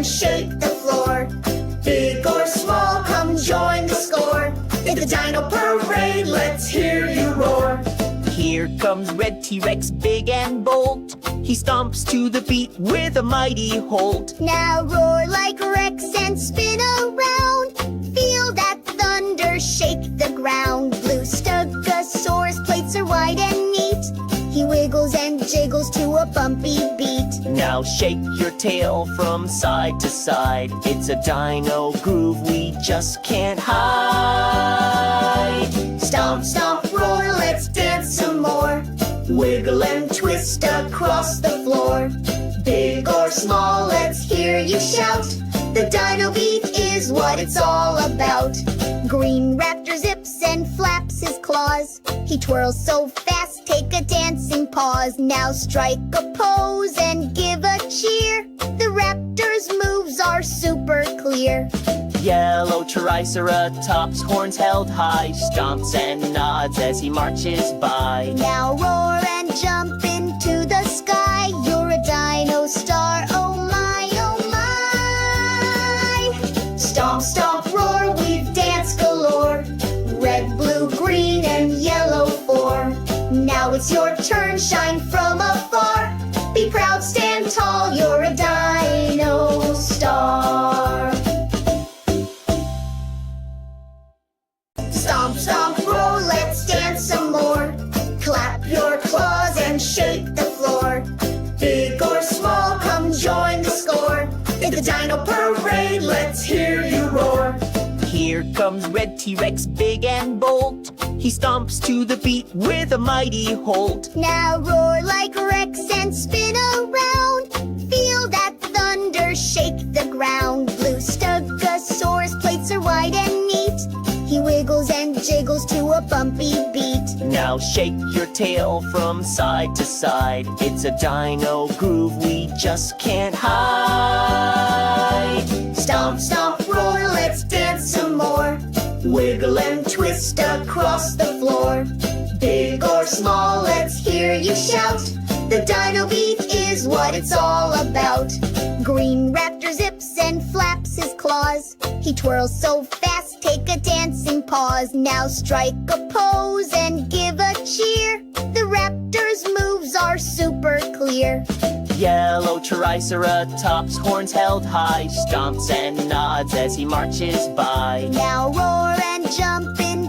shake the floor. Big or small, come join the score. In the Dino Parade, let's hear you roar. Here comes Red T-Rex, big and bold. He stomps to the beat with a mighty hold. Now roar like Rex and spin around. Feel that thunder shake the ground. Blue Stegosaurus plates are wide and neat. He wiggles and jiggles to a bumpy beat. Now shake your tail from side to side. It's a dino groove we just can't hide. Stomp, stomp, roar, let's dance some more. Wiggle and twist across the floor. Big or small, let's hear you shout. The dino beat is what it's all about. Green Raptor zips and flaps his claws. He twirls so fast, take a dancing pause. Now strike a pose and give a cheer. The raptor's moves are super clear. Yellow Triceratops, horns held high, stomps and nods as he marches by. Now roar and jump into the sky. You're a dino star, oh my, oh my. Stomp, stomp, roar, we've danced galore. Red, blue, green, and yellow four. Now it's your turn, shine from afar. Be proud, stand tall, you're a dino star. Stomp, stomp, roar, let's dance some more. Clap your claws and shake the floor. Big or small, come join the score. In the Dino Parade, let's hear you roar. Here comes Red T-Rex, big and bold. He stomps to the beat with a mighty hold. Now roar like Rex and spin around. Feel that thunder shake the ground. Blue Stegosaurus plates are wide and neat. He wiggles and jiggles to a bumpy beat. Now shake your tail from side to side. It's a dino groove we just can't hide. Stomp, stomp, roar, let's dance some more. Wiggle and twist across the floor. Big or small, let's hear you shout. The dino beat is what it's all about. Green Raptor zips and flaps his claws. He twirls so fast, take a dancing pause. Now strike a pose and give a cheer. The raptor's moves are super clear. Yellow Triceratops, horns held high, stomps and nods as he marches by. Now roar and jump into